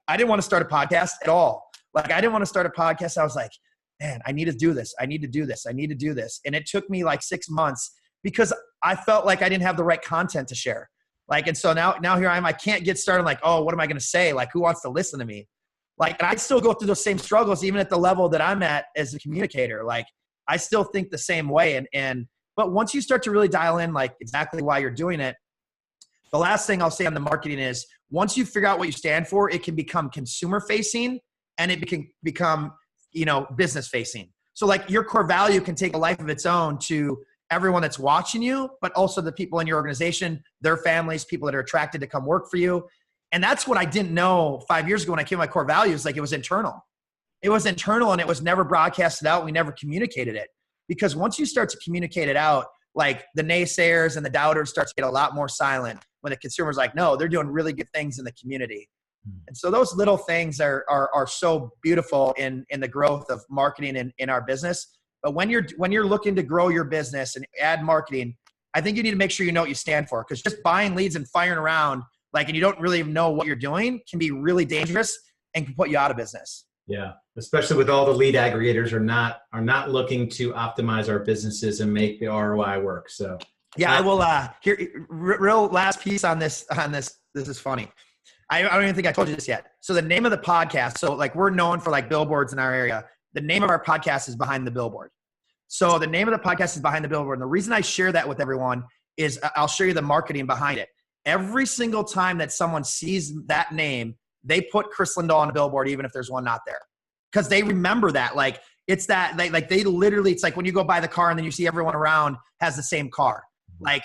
I didn't want to start a podcast at all. Like I didn't want to start a podcast. I was like, man, I need to do this. I need to do this. I need to do this. And it took me like 6 months because I felt like I didn't have the right content to share. Like, and so now here I am. I can't get started. Like, oh, what am I going to say? Like, who wants to listen to me? Like, and I still go through those same struggles, even at the level that I'm at as a communicator. Like, I still think the same way. But once you start to really dial in, like exactly why you're doing it, the last thing I'll say on the marketing is once you figure out what you stand for, it can become consumer facing and it can become, business facing. So like your core value can take a life of its own to everyone that's watching you, but also the people in your organization, their families, people that are attracted to come work for you. And that's what I didn't know 5 years ago when I came to my core values. Like it was internal. It was internal and it was never broadcasted out. We never communicated it. Because once you start to communicate it out, like the naysayers and the doubters start to get a lot more silent when the consumer's like, no, they're doing really good things in the community. And so those little things are so beautiful in the growth of marketing in our business. But when you're looking to grow your business and add marketing, I think you need to make sure you know what you stand for, because just buying leads and firing around, and you don't really know what you're doing can be really dangerous and can put you out of business. Yeah, especially with all the lead aggregators are not looking to optimize our businesses and make the ROI work. So yeah, I will. Here, real last piece on this. This is funny. I don't even think I told you this yet. So the name of the podcast. So like we're known for like billboards in our area. The name of our podcast is Behind the Billboard. So the name of the podcast is Behind the Billboard. And the reason I share that with everyone is I'll show you the marketing behind it. Every single time that someone sees that name, they put Kris Lindahl on a billboard, even if there's one not there. Because they remember that. Like it's that, they literally, it's like when you go buy the car and then you see everyone around has the same car. Like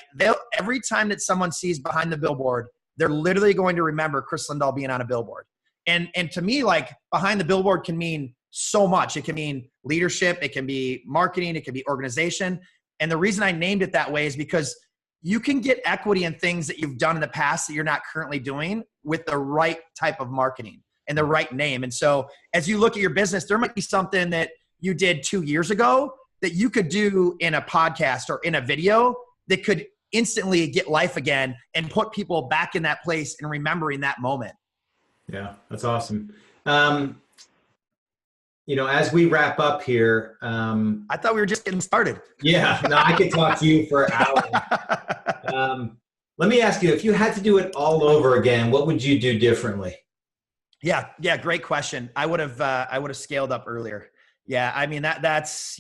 every time that someone sees Behind the Billboard, they're literally going to remember Kris Lindahl being on a billboard. And to me, like Behind the Billboard can mean so much. It can mean leadership. It can be marketing. It can be organization. And the reason I named it that way is because you can get equity in things that you've done in the past that you're not currently doing with the right type of marketing. and the right name. And so as you look at your business, there might be something that you did 2 years ago that you could do in a podcast or in a video that could instantly get life again and put people back in that place and remembering that moment. Yeah, that's awesome. As we wrap up here, I thought we were just getting started. Yeah, no, I could talk to you for hours. Let me ask you, if you had to do it all over again, what would you do differently? Yeah, great question. I would have scaled up earlier. Yeah, I mean that's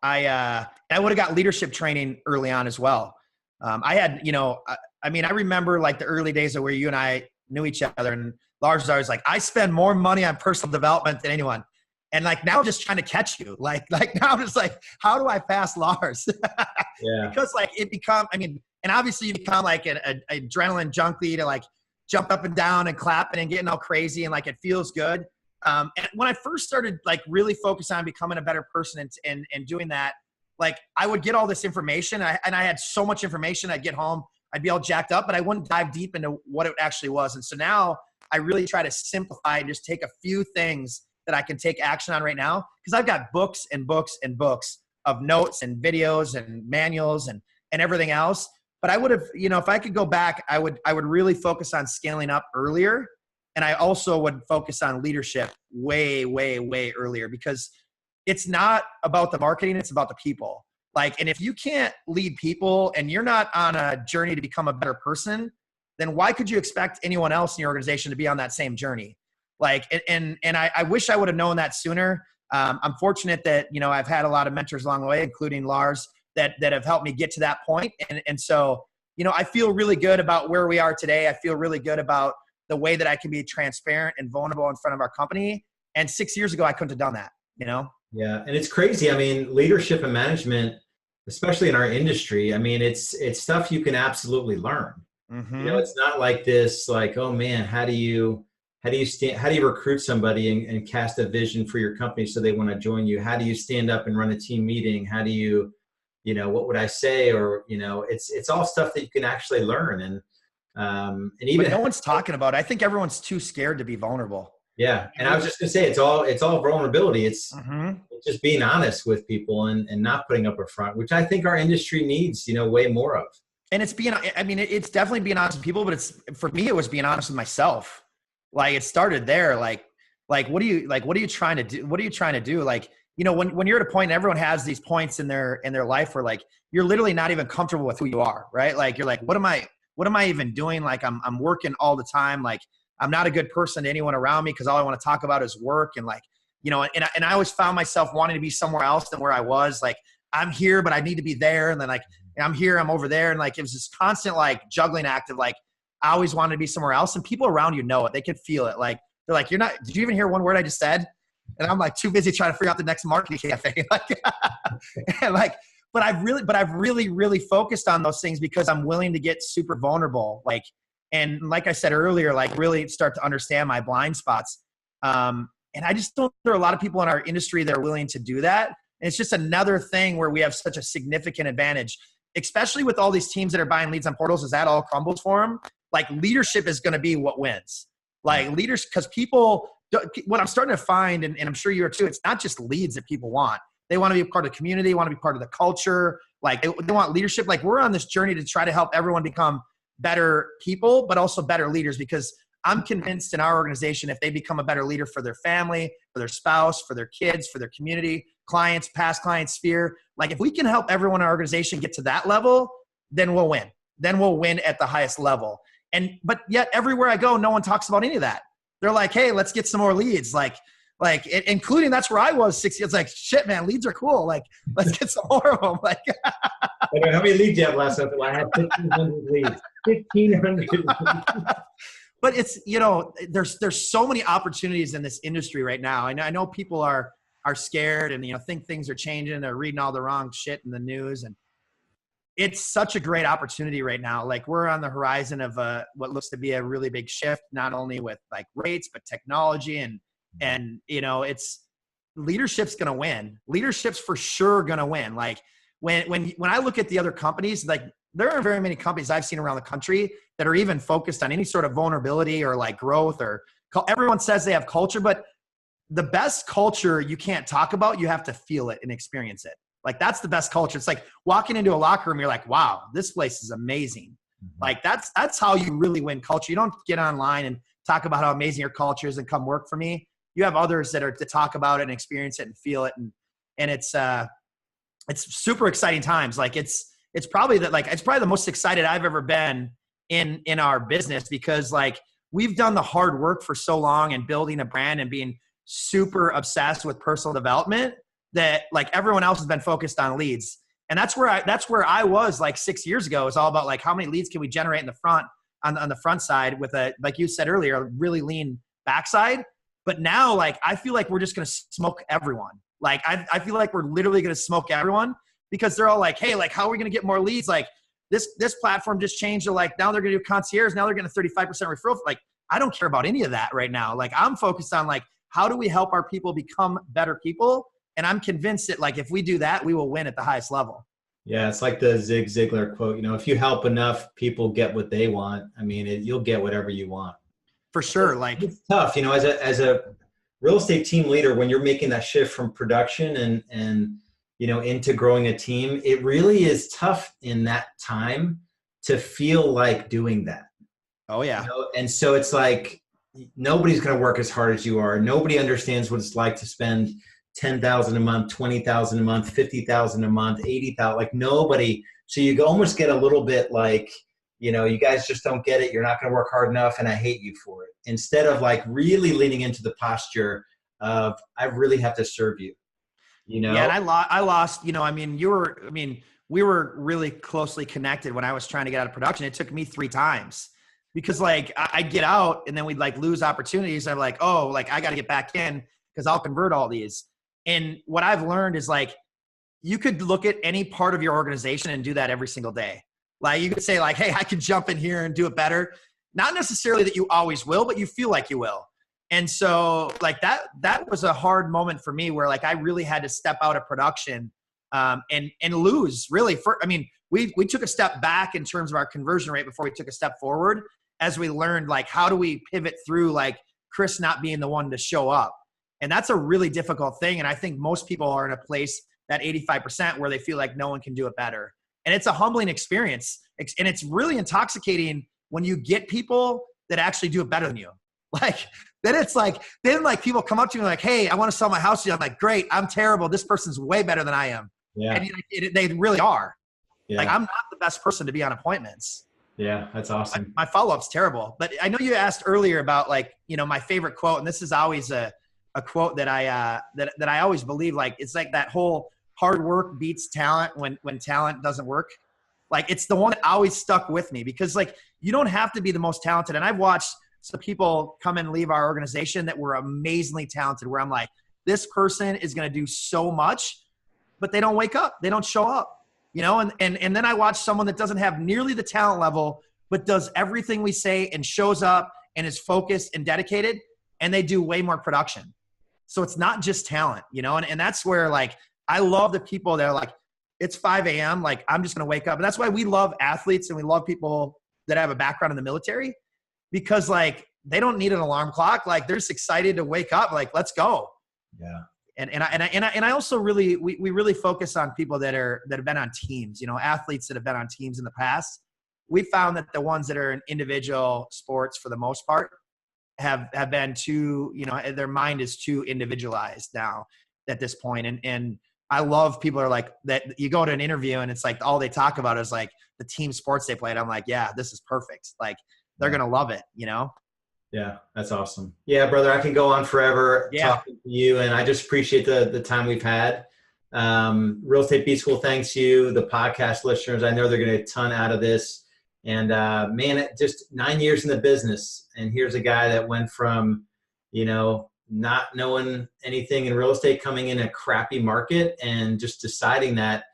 I would have got leadership training early on as well. I remember like the early days of where you and I knew each other, and Lars was always like, I spend more money on personal development than anyone. And like now I'm just trying to catch you. Like now I'm just like, how do I pass Lars? Yeah. Because like and obviously you become like an adrenaline junkie to like jump up and down and clapping and getting all crazy, and like it feels good. And when I first started like really focus on becoming a better person and doing that, like I would get all this information and I had so much information. I'd get home, I'd be all jacked up, but I wouldn't dive deep into what it actually was. And so now I really try to simplify and just take a few things that I can take action on right now, because I've got books and books and books of notes and videos and manuals and everything else. But I would have, if I could go back, I would really focus on scaling up earlier. And I also would focus on leadership way, way, way earlier, because it's not about the marketing, it's about the people. Like, and if you can't lead people and you're not on a journey to become a better person, then why could you expect anyone else in your organization to be on that same journey? Like, and I wish I would have known that sooner. I'm fortunate that, I've had a lot of mentors along the way, including Lars, that have helped me get to that point. And so, I feel really good about where we are today. I feel really good about the way that I can be transparent and vulnerable in front of our company. And 6 years ago, I couldn't have done that, Yeah. And it's crazy. I mean, leadership and management, especially in our industry, I mean, it's stuff you can absolutely learn. Mm-hmm. It's not like this, like, oh man, how do you recruit somebody and cast a vision for your company so they want to join you? How do you stand up and run a team meeting? How do you, what would I say? Or, it's all stuff that you can actually learn. And even, but no one's talking about it. I think everyone's too scared to be vulnerable. Yeah. And I was just gonna say, it's all vulnerability. It's mm-hmm. just being honest with people and not putting up a front, which I think our industry needs, way more of. And it's definitely being honest with people, but for me, it was being honest with myself. Like it started there. Like, what are you trying to do? What are you trying to do? Like, when you're at a point, and everyone has these points in their life where like, you're literally not even comfortable with who you are, right? Like, you're like, what am I even doing? Like I'm working all the time. Like I'm not a good person to anyone around me, because all I want to talk about is work. And like, and I always found myself wanting to be somewhere else than where I was. Like I'm here, but I need to be there. And then like, I'm here, I'm over there. And like, it was this constant like juggling act of like, I always wanted to be somewhere else, and people around you know it. They can feel it. Like, they're like, did you even hear one word I just said? And I'm like too busy trying to figure out the next marketing campaign. But I've really focused on those things because I'm willing to get super vulnerable. Like, and like I said earlier, like really start to understand my blind spots. And I just don't, there are a lot of people in our industry that are willing to do that. And it's just another thing where we have such a significant advantage, especially with all these teams that are buying leads on portals, as that all crumbles for them. Like leadership is going to be what wins. Like leaders, because people, what I'm starting to find, and I'm sure you are too, it's not just leads that people want. They want to be a part of the community, want to be part of the culture. Like they want leadership. Like we're on this journey to try to help everyone become better people, but also better leaders, because I'm convinced in our organization, if they become a better leader for their family, for their spouse, for their kids, for their community, clients, past client sphere, like if we can help everyone in our organization get to that level, then we'll win. Then we'll win at the highest level. But yet everywhere I go, no one talks about any of that. They're like, hey, let's get some more leads. Like including, that's where I was 6 years. Like, shit, man, leads are cool. Like, let's get some more of them. Like, how many leads do you have last month? I had 1,500 leads. 1,500. But it's, there's so many opportunities in this industry right now. And I know people are scared and, think things are changing. They're reading all the wrong shit in the news. And it's such a great opportunity right now. Like we're on the horizon of what looks to be a really big shift, not only with like rates, but technology and it's leadership's going to win. Leadership's for sure going to win. Like when I look at the other companies, like there aren't very many companies I've seen around the country that are even focused on any sort of vulnerability or like growth or everyone says they have culture, but the best culture you can't talk about, you have to feel it and experience it. Like that's the best culture. It's like walking into a locker room, you're like, wow, this place is amazing. Mm-hmm. Like that's how you really win culture. You don't get online and talk about how amazing your culture is and come work for me. You have others that are to talk about it and experience it and feel it. And it's super exciting times. Like it's probably the most excited I've ever been in our business, because like we've done the hard work for so long and building a brand and being super obsessed with personal development that like everyone else has been focused on leads. And that's where I was like 6 years ago. It's all about like how many leads can we generate in the front on the front side with a, like you said earlier, a really lean backside. But now like I feel like we're just going to smoke everyone. Like I feel like we're literally going to smoke everyone, because they're all like, hey, like how are we going to get more leads? Like this platform just changed to like, now they're going to do concierge. Now they're getting a 35% referral. Like I don't care about any of that right now. Like I'm focused on like, how do we help our people become better people? And I'm convinced that like, if we do that, we will win at the highest level. Yeah. It's like the Zig Ziglar quote, if you help enough people get what they want, I mean, you'll get whatever you want. For sure. Like it's tough, as a real estate team leader, when you're making that shift from production and into growing a team, it really is tough in that time to feel like doing that. Oh yeah. And so it's like, nobody's going to work as hard as you are. Nobody understands what it's like to spend $10,000 a month, $20,000 a month, $50,000 a month, $80,000, like nobody. So you almost get a little bit like, you guys just don't get it. You're not going to work hard enough and I hate you for it. Instead of like really leaning into the posture of, I really have to serve you, Yeah. And I lost, we were really closely connected when I was trying to get out of production. It took me 3 times. Because like I'd get out and then we'd like lose opportunities. I'm like, oh, like I got to get back in because I'll convert all these. And what I've learned is like, you could look at any part of your organization and do that every single day. Like you could say like, hey, I can jump in here and do it better. Not necessarily that you always will, but you feel like you will. And so like that was a hard moment for me where like I really had to step out of production and lose really. We took a step back in terms of our conversion rate before we took a step forward, as we learned like how do we pivot through like Kris not being the one to show up. And that's a really difficult thing. And I think most people are in a place, that 85%, where they feel like no one can do it better. And it's a humbling experience. And it's really intoxicating when you get people that actually do it better than you. Like then people come up to me like, hey, I want to sell my house to you. I'm like, great, I'm terrible. This person's way better than I am. Yeah. And they really are. Yeah. Like I'm not the best person to be on appointments. Yeah, that's awesome. My follow-up's terrible. But I know you asked earlier about like, my favorite quote, and this is always a quote that I always believe, like it's like that whole hard work beats talent when talent doesn't work. Like it's the one that always stuck with me, because like you don't have to be the most talented. And I've watched some people come and leave our organization that were amazingly talented, where I'm like, this person is going to do so much, but they don't wake up. They don't show up. And then I watch someone that doesn't have nearly the talent level, but does everything we say and shows up and is focused and dedicated, and they do way more production. So it's not just talent, and that's where like, I love the people that are like, it's 5 a.m. Like I'm just going to wake up. And that's why we love athletes and we love people that have a background in the military, because like, they don't need an alarm clock. Like they're just excited to wake up. Like, let's go. Yeah. And I also we really focus on people that have been on teams, athletes that have been on teams in the past. We found that the ones that are in individual sports for the most part have been too, their mind is too individualized now at this point. And I love people are like that. You go to an interview and it's like, all they talk about is like the team sports they played. I'm like, yeah, this is perfect. Like they're going to love it, Yeah, that's awesome. Yeah, brother, I can go on forever talking to you, and I just appreciate the time we've had. Real Estate B School thanks you, the podcast listeners. I know they're going to get a ton out of this. And man, just 9 years in the business, and here's a guy that went from, not knowing anything in real estate, coming in a crappy market, and just deciding that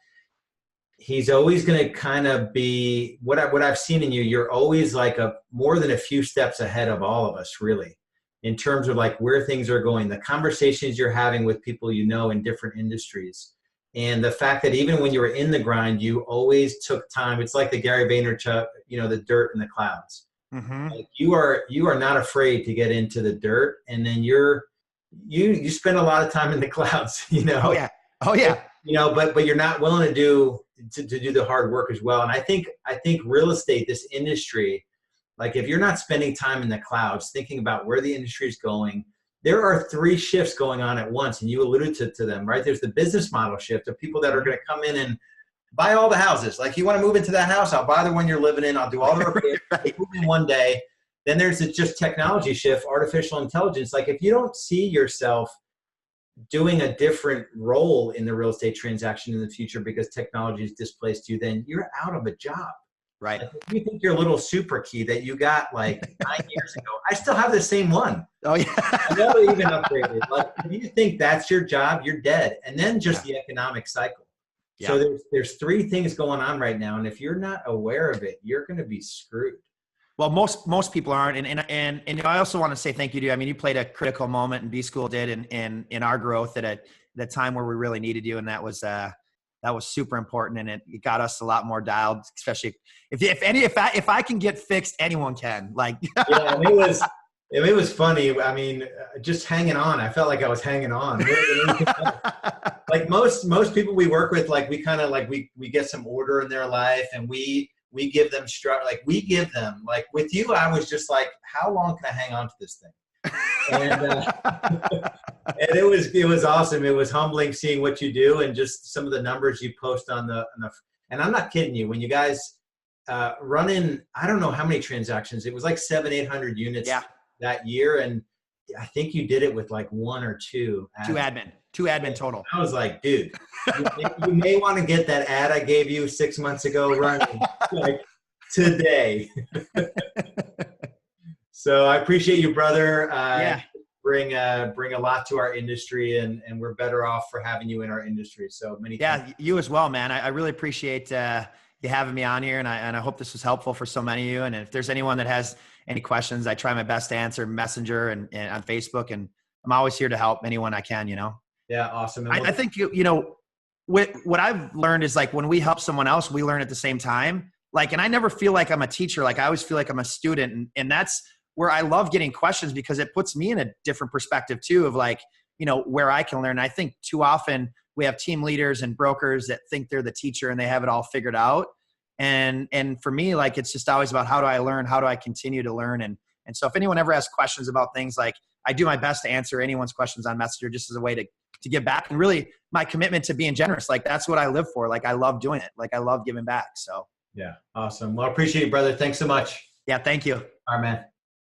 he's always going to kind of be what I've seen in you. You're always like more than a few steps ahead of all of us, really, in terms of like where things are going, the conversations you're having with people, in different industries. And the fact that even when you were in the grind, you always took time. It's like the Gary Vaynerchuk, the dirt in the clouds. Mm-hmm. Like you are not afraid to get into the dirt, and then you spend a lot of time in the clouds, Oh yeah. Oh yeah. but you're not willing to do the hard work as well. And I think real estate, this industry, like if you're not spending time in the clouds, thinking about where the industry is going, there are three shifts going on at once, and you alluded to them, right? There's the business model shift of people that are going to come in and buy all the houses. Like, you want to move into that house, I'll buy the one you're living in, I'll do all the repairs, Right. move in one day. Then there's just technology shift, artificial intelligence. Like, if you don't see yourself doing a different role in the real estate transaction in the future because technology has displaced you, then you're out of a job. Right. Like, if you think your little super key that you got like 9 years ago, I still have the same one. Oh I yeah. never even upgraded. Like, if you think that's your job, you're dead. And then just the economic cycle. So Yeah. there's three things going on right now, and if you're not aware of it, you're going to be screwed. Well, most people aren't, and I also want to say thank you to you. I mean, you played a critical moment, and B School did in our growth at the time where we really needed you, and that was super important, and it got us a lot more dialed. Especially if I can get fixed, anyone can. Like, Yeah, and it was funny. I mean, just hanging on. I felt like I was hanging on. Like most people we work with, like we kind of like we get some order in their life, and we give them like with you, I was just like, how long can I hang on to this thing? And and it was awesome. It was humbling seeing what you do and just some of the numbers you post on the and I'm not kidding you, when you guys run in, I don't know how many transactions, it was like 700-800 units that year, and I think you did it with like one or two admin total. I was like, dude, you may want to get that ad I gave you 6 months ago running like today. So I appreciate you, brother. Bring a lot to our industry, and we're better off for having you in our industry. So many thanks. Yeah, you as well, man. I really appreciate you having me on here, and I hope this was helpful for so many of you. And if there's anyone that has any questions, I try my best to answer Messenger and on Facebook, and I'm always here to help anyone I can, Yeah, awesome. I think, what I've learned is, like, when we help someone else, we learn at the same time. Like, and I never feel like I'm a teacher. Like, I always feel like I'm a student. And that's where I love getting questions, because it puts me in a different perspective too, of like, where I can learn. I think too often we have team leaders and brokers that think they're the teacher and they have it all figured out. And for me, like, it's just always about, how do I learn? How do I continue to learn? And so if anyone ever has questions about things, like, I do my best to answer anyone's questions on Messenger, just as a way to give back, and really my commitment to being generous. Like, that's what I live for. Like, I love doing it. Like, I love giving back. So yeah, awesome. Well, I appreciate you, brother. Thanks so much. Yeah. Thank you. All right, man.